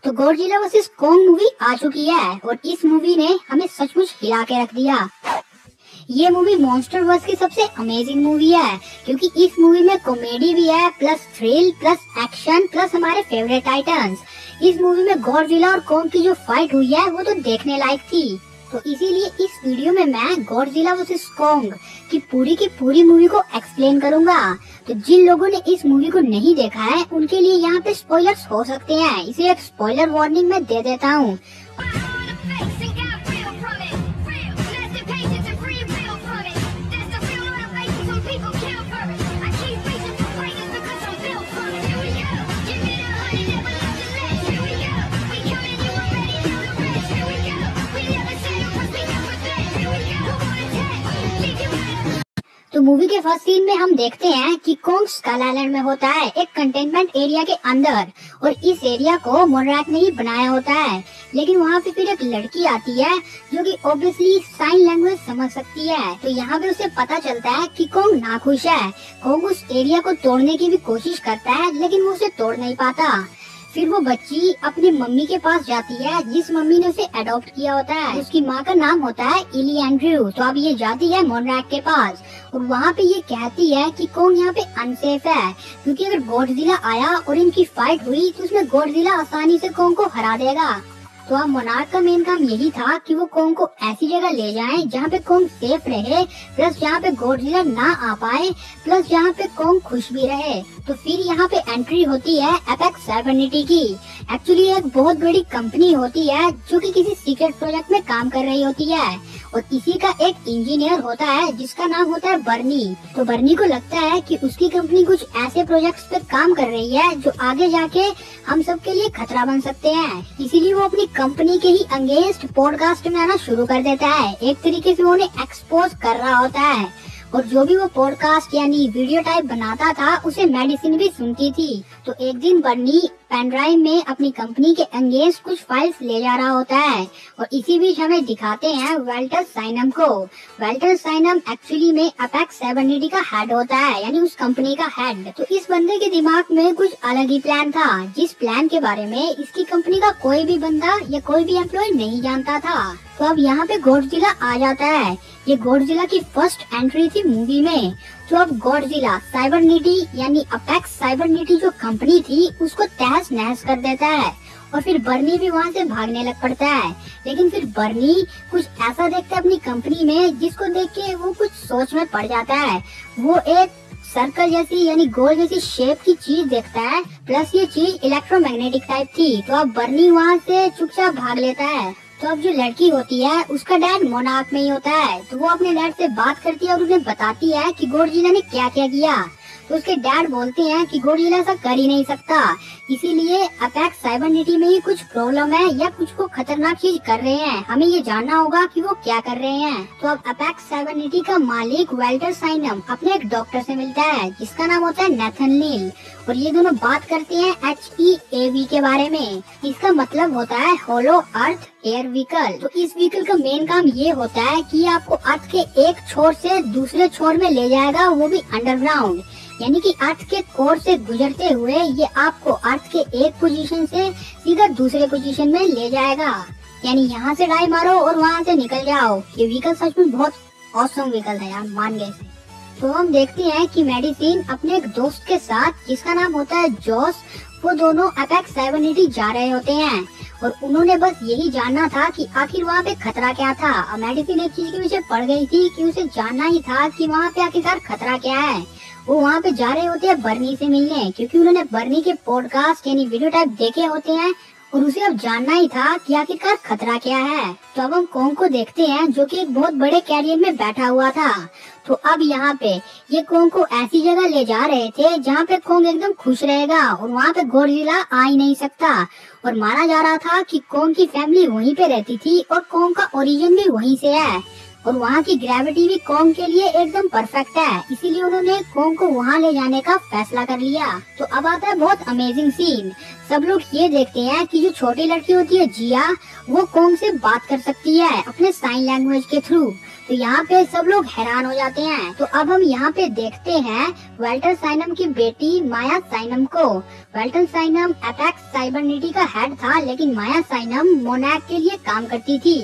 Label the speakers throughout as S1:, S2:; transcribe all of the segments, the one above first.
S1: तो Godzilla versus Kong movie आ चुकी है और इस मूवी ने हमें सचमुच हिला के रख दिया। ये मूवी मॉन्स्टर वर्स की सबसे अमेजिंग मूवी है क्योंकि इस मूवी में कॉमेडी भी है, plus thrill, plus action, plus हमारे फेवरेट टाइटन्स। इस मूवी में गॉडजिला और कॉन्ग की जो फाइट हुई है वो तो देखने लायक थी। तो इसीलिए इस वीडियो में मैं गॉडजिला वर्सेस कॉन्ग की पूरी मूवी को एक्सप्लेन करूंगा। तो जिन लोगों ने इस मूवी को नहीं देखा है उनके लिए यहाँ पे स्पॉयलर्स हो सकते हैं, इसलिए एक स्पॉइलर वार्निंग मैं दे देता हूँ। तो मूवी के फर्स्ट सीन में हम देखते हैं कि कॉन्ग स्कल आइलैंड में होता है, एक कंटेनमेंट एरिया के अंदर, और इस एरिया को मोनरैक ने ही बनाया होता है। लेकिन वहाँ पे फिर एक लड़की आती है जो कि ऑब्वियसली साइन लैंग्वेज समझ सकती है। तो यहाँ पे उसे पता चलता है कि कॉन्ग नाखुश है। कॉन्ग उस एरिया को तोड़ने की भी कोशिश करता है लेकिन वो उसे तोड़ नहीं पाता। फिर वो बच्ची अपनी मम्मी के पास जाती है जिस मम्मी ने उसे अडॉप्ट किया होता है। उसकी माँ का नाम होता है इली एंड्रयू। तो अब ये जाती है मोनरैक के पास और वहाँ पे ये कहती है कि कॉन्ग यहाँ पे अनसेफ है क्योंकि अगर गॉडजिला आया और इनकी फाइट हुई तो उसमें गॉडजिला आसानी से कॉन्ग को हरा देगा। तो अब मोनार्क का मेन काम यही था कि वो कॉन्ग को ऐसी जगह ले जाएं जहाँ पे कॉन्ग सेफ रहे, प्लस जहाँ पे गॉडजिला ना आ पाए, प्लस जहाँ पे कॉन्ग खुश भी रहे। तो फिर यहाँ पे एंट्री होती है एपेक्स साइबरनिटी की। एक्चुअली एक बहुत बड़ी कंपनी होती है जो कि किसी सीक्रेट प्रोजेक्ट में काम कर रही होती है और इसी का एक इंजीनियर होता है जिसका नाम होता है बर्नी। तो बर्नी को लगता है कि उसकी कंपनी कुछ ऐसे प्रोजेक्ट्स पे काम कर रही है जो आगे जाके हम सब के लिए खतरा बन सकते हैं। इसीलिए वो अपनी कंपनी के ही अगेंस्ट पॉडकास्ट में आना शुरू कर देता है। एक तरीके से वो उन्हें एक्सपोज कर रहा होता है और जो भी वो पॉडकास्ट यानी वीडियो टाइप बनाता था उसे मेडिसिन भी सुनती थी। तो एक दिन बर्नी पेन ड्राइव में अपनी कंपनी के अगेंस्ट कुछ फाइल्स ले जा रहा होता है और इसी बीच हमें दिखाते हैं वेल्टर साइनम को। वेल्टर साइनम एक्चुअली में अपेक्स साइबरनिटी का हेड होता है, यानी उस कंपनी का हेड। तो इस बंदे के दिमाग में कुछ अलग ही प्लान था जिस प्लान के बारे में इसकी कंपनी का कोई भी बंदा या कोई भी एम्प्लॉय नहीं जानता था। तो अब यहाँ पे गॉडजिला आ जाता है। ये गॉडजिला की फर्स्ट एंट्री थी मूवी में। तो अब गॉडजिला साइबरनिटी यानी अपेक्स साइबरनिटी जो कंपनी थी उसको तहस नहस कर देता है और फिर बर्नी भी वहाँ से भागने लग पड़ता है। लेकिन फिर बर्नी कुछ ऐसा देखता है अपनी कंपनी में जिसको देख के वो कुछ सोच में पड़ जाता है। वो एक सर्कल जैसी यानी गोल जैसी शेप की चीज देखता है, प्लस ये चीज इलेक्ट्रोमैग्नेटिक टाइप थी। तो अब बर्नी वहाँ से चुपचाप भाग लेता है। तो अब जो लड़की होती है उसका डैड मोनार्क में ही होता है। तो वो अपने डैड से बात करती है और उन्हें बताती है कि गॉडजिला ने क्या क्या किया। तो उसके डैड बोलते हैं कि गॉडजिला ऐसा कर ही नहीं सकता, इसीलिए अपेक्स साइबरनिटी में ही कुछ प्रॉब्लम है या कुछ को खतरनाक चीज कर रहे हैं, हमें ये जानना होगा कि वो क्या कर रहे हैं। तो अब अपेक्स साइबरनिटी का मालिक वेल्टर साइनम अपने एक डॉक्टर से मिलता है जिसका नाम होता है नेथन नील और ये दोनों बात करते हैं HEAV के बारे में। इसका मतलब होता है होलो अर्थ एयर व्हीकल। तो इस व्हीकल का मेन काम ये होता है कि आपको अर्थ के एक छोर से दूसरे छोर में ले जाएगा, वो भी अंडरग्राउंड, यानी कि अर्थ के कोर से गुजरते हुए ये आपको अर्थ के एक पोजीशन से सीधा दूसरे पोजीशन में ले जाएगा। यानी यहाँ से डाई मारो और वहाँ से निकल जाओ। ये व्हीकल सच में बहुत ऑसम व्हीकल है यार, मान गए से। तो हम देखते हैं कि मेडिसिन अपने एक दोस्त के साथ जिसका नाम होता है जॉस, वो दोनों अपेक्स साइबरनिटी जा रहे होते हैं और उन्होंने बस यही जानना था कि आखिर वहाँ पे खतरा क्या था। मेडिसिन एक चीज के पीछे पड़ गई थी कि उसे जानना ही था कि वहाँ पे आखिरकार खतरा क्या है। वो वहाँ पे जा रहे होते हैं बर्नी से मिलने क्योंकि उन्होंने बर्नी के पॉडकास्ट यानी वीडियो टाइप देखे होते हैं और उसे अब जानना ही था कि आखिरकार खतरा क्या है। तो अब हम कॉन्ग को देखते हैं जो कि एक बहुत बड़े कैरियर में बैठा हुआ था। तो अब यहाँ पे ये कॉन्ग को ऐसी जगह ले जा रहे थे जहाँ पे कॉन्ग एकदम खुश रहेगा और वहाँ पे गॉडजिला आ ही नहीं सकता। और माना जा रहा था कि कॉन्ग की फैमिली वहीं पे रहती थी और कॉन्ग का ओरिजिन भी वहीं से है। और वहाँ की ग्रेविटी भी कॉन्ग के लिए एकदम परफेक्ट है, इसीलिए उन्होंने कॉन्ग को वहाँ ले जाने का फैसला कर लिया। तो अब आता है बहुत अमेजिंग सीन। सब लोग ये देखते हैं कि जो छोटी लड़की होती है जिया, वो कॉन्ग से बात कर सकती है अपने साइन लैंग्वेज के थ्रू। तो यहाँ पे सब लोग हैरान हो जाते हैं। तो अब हम यहाँ पे देखते हैं वेल्टर साइनम की बेटी माया साइनम को। वेल्टर साइनम अपेक्स साइबरनिटी का हेड था, लेकिन माया साइनम मोनाक के लिए काम करती थी।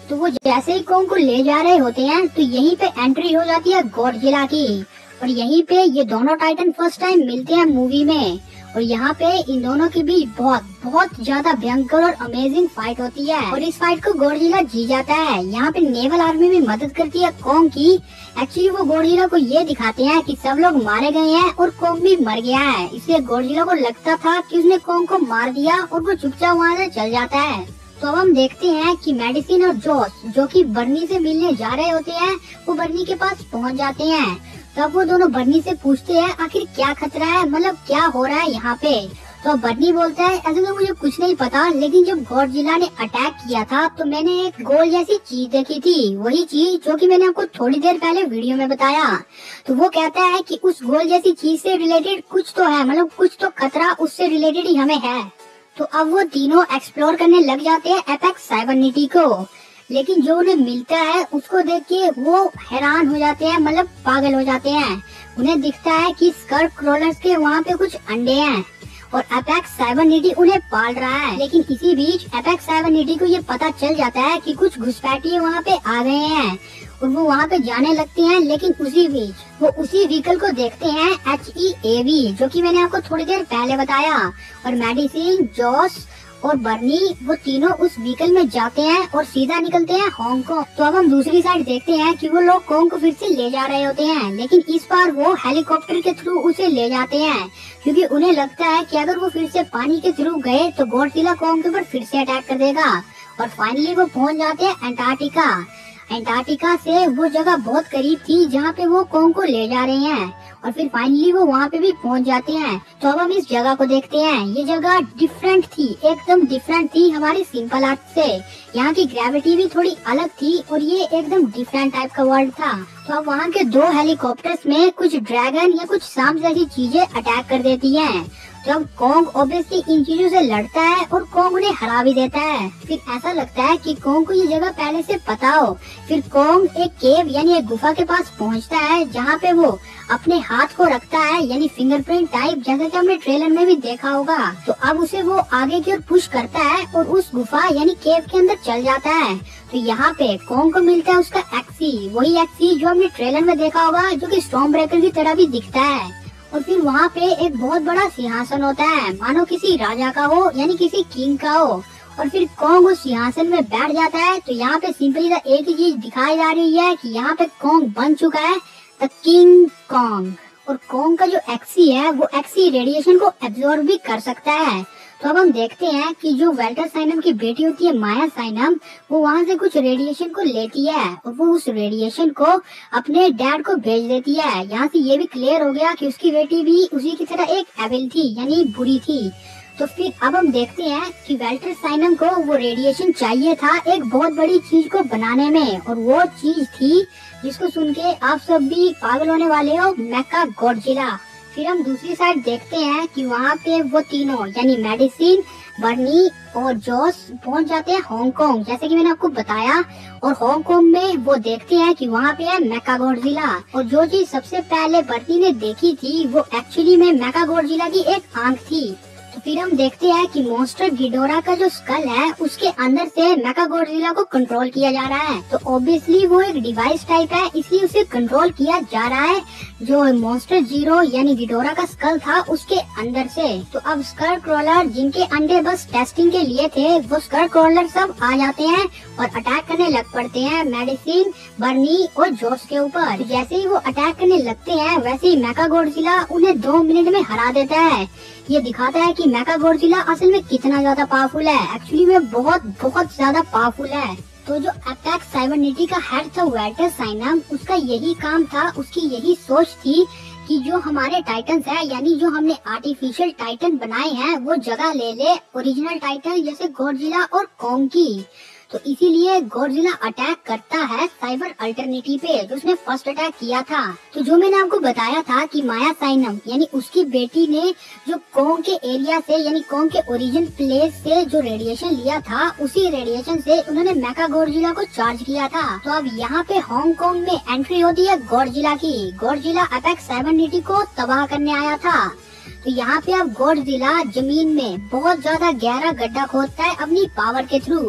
S1: तो वो जैसे ही कॉन्ग को ले जा रहे होते हैं तो यहीं पे एंट्री हो जाती है गॉडजिला की, और यहीं पे ये दोनों टाइटन फर्स्ट टाइम मिलते हैं मूवी में। और यहाँ पे इन दोनों के बीच बहुत ज्यादा भयंकर और अमेजिंग फाइट होती है, और इस फाइट को गॉडजिला जीत जाता है। यहाँ पे नेवल आर्मी भी मदद करती है कॉन्ग की। एक्चुअली वो गॉडजिला को ये दिखाते हैं कि सब लोग मारे गए हैं और कॉन्ग भी मर गया है, इसलिए गॉडजिला को लगता था कि उसने कॉन्ग को मार दिया और वो चुपचाप वहाँ से चल जाता है। तो अब हम देखते हैं कि मेडिसिन और जोस जो कि बर्नी से मिलने जा रहे होते हैं, वो बर्नी के पास पहुंच जाते हैं। तब वो दोनों बर्नी से पूछते हैं आखिर क्या खतरा है, मतलब क्या हो रहा है यहाँ पे। तो बर्नी बोलता है ऐसे तो मुझे कुछ नहीं पता, लेकिन जब गॉडजिला ने अटैक किया था तो मैंने एक गोल जैसी चीज देखी थी, वही चीज जो कि मैंने आपको थोड़ी देर पहले वीडियो में बताया। तो वो कहता है कि उस गोल जैसी चीज से रिलेटेड कुछ तो है, मतलब कुछ तो खतरा उससे रिलेटेड ही हमें है। तो अब वो तीनों एक्सप्लोर करने लग जाते हैं एपेक्स साइबरनिटी को, लेकिन जो उन्हें मिलता है उसको देख के वो हैरान हो जाते हैं, मतलब पागल हो जाते हैं। उन्हें दिखता है कि स्कर्व क्रोलर्स के वहाँ पे कुछ अंडे हैं और एपेक्स साइबरनिटी उन्हें पाल रहा है। लेकिन इसी बीच एपेक्स साइबरनिटी को ये पता चल जाता है कि कुछ घुसपैठिए वहाँ पे आ गए हैं और वो वहाँ पे जाने लगते हैं। लेकिन उसी बीच वो उसी व्हीकल को देखते हैं HEAV, जो कि मैंने आपको थोड़ी देर पहले बताया। और मेडिसिन, जॉस और बर्नी वो तीनों उस व्हीकल में जाते हैं और सीधा निकलते हैं हांगकांग। तो अब हम दूसरी साइड देखते हैं कि वो लोग कॉन्ग को फिर से ले जा रहे होते हैं, लेकिन इस बार वो हेलीकॉप्टर के थ्रू उसे ले जाते हैं, क्योंकि उन्हें लगता है कि अगर वो फिर से पानी के थ्रू गए तो गॉडजिला कॉन्ग के ऊपर फिर से अटैक कर देगा। और फाइनली वो पहुंच जाते हैं अंटार्कटिका से वो जगह बहुत करीब थी जहाँ पे वो कॉन्ग को ले जा रहे हैं, और फिर फाइनली वो वहाँ पे भी पहुँच जाते हैं। तो अब हम इस जगह को देखते हैं। ये जगह डिफरेंट थी, एकदम डिफरेंट थी हमारी सिंपल अर्थ से। यहाँ की ग्रेविटी भी थोड़ी अलग थी और ये एकदम डिफरेंट टाइप का वर्ल्ड था। तो अब वहाँ के दो हेलीकॉप्टर्स में कुछ ड्रैगन या कुछ सांप जैसी चीजें अटैक कर देती हैं। जब कॉन्ग ऑब्वियसली इन चीजों से लड़ता है और कॉन्ग उन्हें हरा भी देता है। फिर ऐसा लगता है कि कॉन्ग को ये जगह पहले से पता हो। फिर कॉन्ग एक केव यानी एक गुफा के पास पहुंचता है, जहाँ पे वो अपने हाथ को रखता है, यानी फिंगरप्रिंट टाइप, जैसा कि हमने ट्रेलर में भी देखा होगा। तो अब उसे वो आगे की ओर पुश करता है और उस गुफा यानी केव के अंदर चल जाता है। तो यहाँ पे कॉन्ग को मिलता है उसका एक्सी, वही एक्सी जो हमने ट्रेलर में देखा होगा, जो कि स्टॉर्म ब्रेकर की तरह भी दिखता है। और फिर वहाँ पे एक बहुत बड़ा सिंहासन होता है, मानो किसी राजा का हो, यानी किसी किंग का हो। और फिर कॉन्ग उस सिंहासन में बैठ जाता है। तो यहाँ पे सिंपली एक ही चीज दिखाई जा रही है कि यहाँ पे कॉन्ग बन चुका है द किंग कॉन्ग। और कॉन्ग का जो एक्सी है वो एक्सी रेडिएशन को एब्जॉर्ब भी कर सकता है। तो अब हम देखते हैं कि जो वेल्टर साइनम की बेटी होती है माया साइनम, वो वहाँ से कुछ रेडिएशन को लेती है और वो उस रेडिएशन को अपने डैड को भेज देती है। यहाँ से ये भी क्लियर हो गया कि उसकी बेटी भी उसी की तरह एक एविल थी, यानी बुरी थी। तो फिर अब हम देखते हैं कि वेल्टर साइनम को वो रेडिएशन चाहिए था एक बहुत बड़ी चीज को बनाने में, और वो चीज थी जिसको सुन के आप सब भी पागल होने वाले हो, मेका गॉडजिला। फिर हम दूसरी साइड देखते हैं कि वहाँ पे वो तीनों यानी मेडिसिन, बर्नी और जॉस पहुंच जाते हैं हांगकांग, जैसे कि मैंने आपको बताया। और हांगकांग में वो देखते हैं कि वहाँ पे है मेका गॉडजिला। और जो चीज सबसे पहले बर्नी ने देखी थी वो एक्चुअली में मेका गॉडजिला की एक आंख थी। तो फिर हम देखते हैं कि मॉन्स्टर गिडोरा का जो स्कल है उसके अंदर से मेका गॉडजिला को कंट्रोल किया जा रहा है। तो ऑब्वियसली वो एक डिवाइस टाइप है, इसलिए उसे कंट्रोल किया जा रहा है जो मॉन्स्टर जीरो यानी गिडोरा का स्कल था उसके अंदर से। तो अब स्कल क्रॉलर जिनके अंडे बस टेस्टिंग के लिए थे, वो स्कल क्रॉलर सब आ जाते हैं और अटैक करने लग पड़ते हैं मेडिसिन, बर्नी और जॉस के ऊपर। जैसे ही वो अटैक करने लगते हैं वैसे ही मेका गॉडजिला उन्हें 2 मिनट में हरा देता है। ये दिखाता है कि मेका गॉडजिला असल में कितना ज्यादा पावरफुल है। एक्चुअली में बहुत ज्यादा पावरफुल है। तो जो एपेक्स साइबरनिटी का हेड था वेल्टर साइनम, उसका यही काम था, उसकी यही सोच थी कि जो हमारे टाइटन्स है, यानी जो हमने आर्टिफिशियल टाइटन बनाए हैं, वो जगह ले ले ओरिजिनल टाइटन जैसे गॉडजिला और कॉन्ग की। तो इसीलिए गॉडजिला अटैक करता है साइबर अल्टरनिटी पे जो उसने फर्स्ट अटैक किया था। तो जो मैंने आपको बताया था कि माया साइनम यानी उसकी बेटी ने जो कोंग के एरिया से यानी कोंग के ओरिजिन प्लेस से जो रेडिएशन लिया था, उसी रेडिएशन से उन्होंने मेगा गॉडजिला को चार्ज किया था। तो अब यहाँ पे हांगकांग में एंट्री होती है गॉडजिला की। गॉडजिला अपेक्स साइबरनिटी को तबाह करने आया था। तो यहाँ पे अब गॉडजिला जमीन में बहुत ज्यादा गहरा गड्ढा खोदता है अपनी पावर के थ्रू।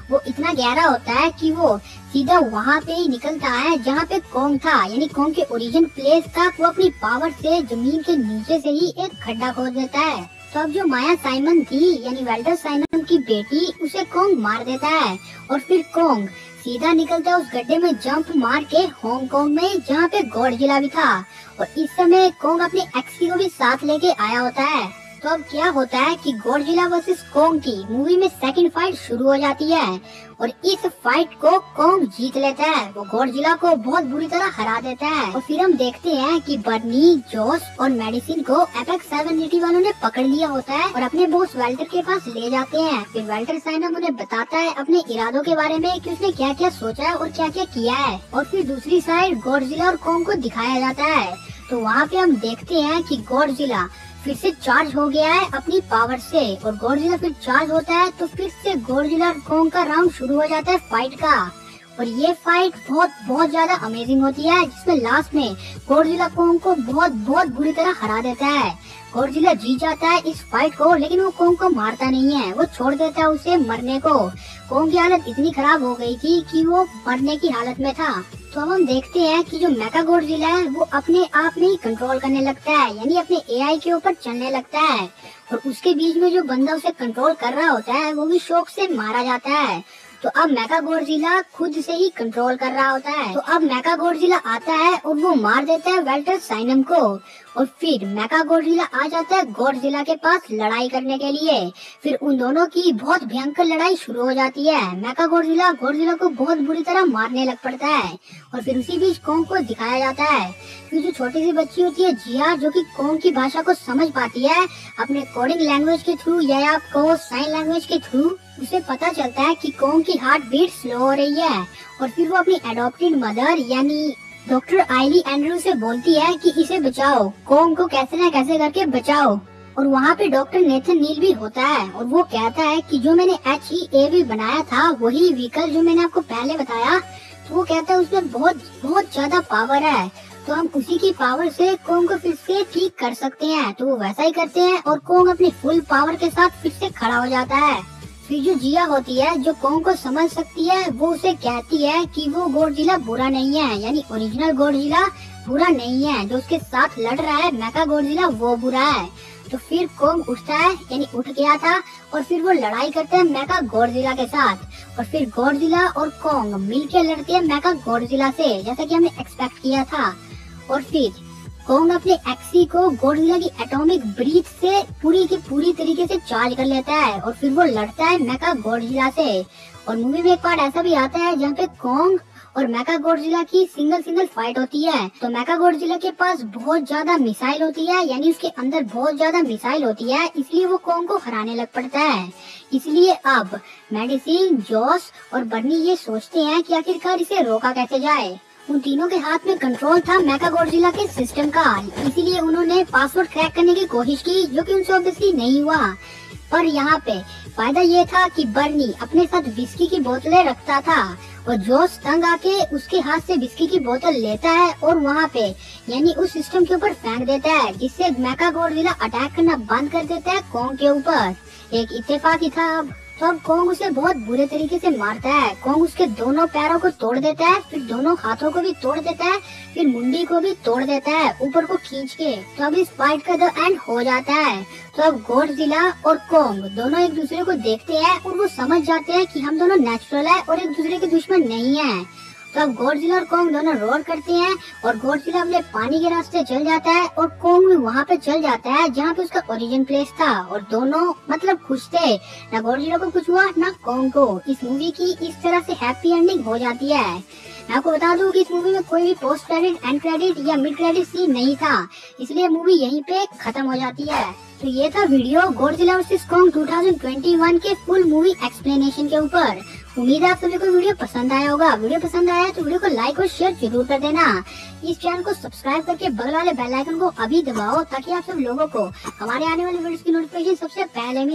S1: वो इतना गहरा होता है कि वो सीधा वहाँ पे ही निकलता है जहाँ पे कोंग था, यानी कोंग के ओरिजिन प्लेस था। वो अपनी पावर से जमीन के नीचे से ही एक खड्डा खोद देता है। तो अब जो माया साइमन थी यानी वेल्टर साइमन की बेटी, उसे कोंग मार देता है और फिर कोंग सीधा निकलता है उस गड्ढे में जंप मार के हांगकांग में जहाँ पे गॉडजिला भी था। और इस समय कोंग अपने एक्सी को भी साथ लेके आया होता है। तो अब क्या होता है कि गॉडजिला वर्सेस कोंग की मूवी में सेकंड फाइट शुरू हो जाती है और इस फाइट को कोंग जीत लेता है। वो गॉडजिला को बहुत बुरी तरह हरा देता है। और फिर हम देखते हैं कि बर्नी, जोस और मेडिसिन को एपेक्स साइबरनिटी वालों ने पकड़ लिया होता है और अपने बॉस वेल्टर के पास ले जाते हैं। फिर वेल्टर साइनम उन्हें बताता है अपने इरादों के बारे में कि उसने क्या क्या सोचा है और क्या क्या किया है। और फिर दूसरी साइड गॉडजिला और कोंग को दिखाया जाता है। तो वहाँ पे हम देखते हैं कि गॉडजिला फिर से चार्ज हो गया है अपनी पावर से और गॉडजिला फिर चार्ज होता है। तो फिर से गॉडजिला और कोंग का राउंड शुरू हो जाता है फाइट का। और ये फाइट बहुत ज्यादा अमेजिंग होती है, जिसमें लास्ट में गॉडजिला कोंग को बहुत बुरी तरह हरा देता है। गॉडजिला जीत जाता है इस फाइट को, लेकिन वो कोंग को मारता नहीं है, वो छोड़ देता है उसे मरने को। कोंग की हालत इतनी खराब हो गई थी कि वो मरने की हालत में था। तो अब हम देखते हैं कि जो मेगा गॉडजिला है वो अपने आप में ही कंट्रोल करने लगता है, यानी अपने एआई के ऊपर चलने लगता है। और उसके बीच में जो बंदा उसे कंट्रोल कर रहा होता है वो भी शौक से मारा जाता है। तो अब मेगा गॉडजिला खुद से ही कंट्रोल कर रहा होता है। तो अब मेगा गॉडजिला आता है और वो मार देता है वेल्टर साइनम को। और फिर मेगा गॉडजिला आ जाता है गॉडजिला के पास लड़ाई करने के लिए। फिर उन दोनों की बहुत भयंकर लड़ाई शुरू हो जाती है। मेगा गॉडजिला को बहुत बुरी तरह मारने लग पड़ता है। और फिर उसी बीच कोंग को दिखाया जाता है कि जो छोटी सी बच्ची होती है जिया, जो कि कोंग की भाषा को समझ पाती है अपने कोडिंग लैंग्वेज के थ्रू या आप कहो साइन लैंग्वेज के थ्रू, उसे पता चलता है कि कोंग की हार्ट बीट स्लो हो रही है। और फिर वो अपनी एडॉप्टेड मदर यानी डॉक्टर आइली एंड्रू से बोलती है कि इसे बचाओ, कोंग को कैसे न कैसे करके बचाओ। और वहाँ पे डॉक्टर नेथन नील भी होता है और वो कहता है कि जो मैंने HEAV बनाया था वही व्हीकल जो मैंने आपको पहले बताया, तो वो कहता है उसमें बहुत ज्यादा पावर है, तो हम उसी की पावर से कोंग को फिर से ठीक कर सकते हैं। तो वो वैसा ही करते हैं और कोंग अपनी फुल पावर के साथ फिर से खड़ा हो जाता है। फिर जो जिया होती है जो कोंग को समझ सकती है, वो उसे कहती है कि वो गॉडजिला बुरा नहीं है, यानी ओरिजिनल गॉडजिला बुरा नहीं है, जो उसके साथ लड़ रहा है मेगा गॉडजिला वो बुरा है। तो फिर कोंग उठता है, यानी उठ गया था, और फिर वो लड़ाई करते हैं मेगा गॉडजिला के साथ। और फिर गॉडजिला और कोंग मिलकर लड़ते हैं मेगा गॉडजिला से, जैसा कि हमने एक्सपेक्ट किया था। और फिर कोंग अपने एक्सी को गॉडजिला की एटॉमिक ब्रीथ से पूरी की पूरी तरीके से चार्ज कर लेता है और फिर वो लड़ता है मेगा गॉडजिला से। और मूवी में एक पार्ट ऐसा भी आता है जहाँ पे कोंग और मेगा गॉडजिला की सिंगल फाइट होती है। तो मेगा गॉडजिला के पास बहुत ज्यादा मिसाइल होती है, यानी उसके अंदर बहुत ज्यादा मिसाइल होती है, इसलिए वो कोंग को हराने लग पड़ता है। इसलिए अब मेडिसिन, जोस और बर्नी ये सोचते हैं कि आखिरकार इसे रोका कैसे जाए। उन तीनों के हाथ में कंट्रोल था मेगा गॉडजिला के सिस्टम का, इसीलिए उन्होंने पासवर्ड क्रैक करने की कोशिश की, जो कि उनसे ऑब्वियसली नहीं हुआ। पर यहाँ पे फायदा ये था कि बर्नी अपने साथ विस्की की बोतलें रखता था और जोस तंग आके उसके हाथ से विस्की की बोतल लेता है और वहाँ पे यानी उस सिस्टम के ऊपर फेंक देता है, जिससे मेगा गॉडजिला अटैक करना बंद कर देता है कोंग के ऊपर। एक इत्तेफाक ही था। तो अब कोंग उसे बहुत बुरे तरीके से मारता है। कोंग उसके दोनों पैरों को तोड़ देता है, फिर दोनों हाथों को भी तोड़ देता है, फिर मुंडी को भी तोड़ देता है ऊपर को खींच के। तो अब इस फाइट का द एंड हो जाता है। तो अब गॉडजिला और कोंग दोनों एक दूसरे को देखते हैं और वो समझ जाते हैं कि हम दोनों नेचुरल है और एक दूसरे के दुश्मन नहीं है। तो अब गॉडजिला और कोंग दोनों रोर करते हैं और गॉडजिला अपने पानी के रास्ते चल जाता है और कोंग भी वहाँ पे चल जाता है जहाँ पे उसका ओरिजिन प्लेस था। और दोनों मतलब खुश थे, ना गॉडजिला को कुछ हुआ ना कोंग को। इस मूवी की इस तरह से हैप्पी एंडिंग हो जाती है। मैं आपको बता दूं कि इस मूवी में कोई भी पोस्ट क्रेडिट, एंड क्रेडिट या मिड क्रेडिट सीन नहीं था, इसलिए मूवी यहीं पे खत्म हो जाती है। तो ये था वीडियो गॉडजिला वर्सेस कोंग 2021 के फुल मूवी एक्सप्लेनेशन के ऊपर। उम्मीद है आप सभी को वीडियो पसंद आया होगा। वीडियो पसंद आया तो वीडियो को लाइक और शेयर जरूर कर देना। इस चैनल को सब्सक्राइब करके बगल वाले बेल आइकन को अभी दबाओ ताकि आप सब लोगों को हमारे आने वाले वीडियोस की नोटिफिकेशन सबसे पहले मिले।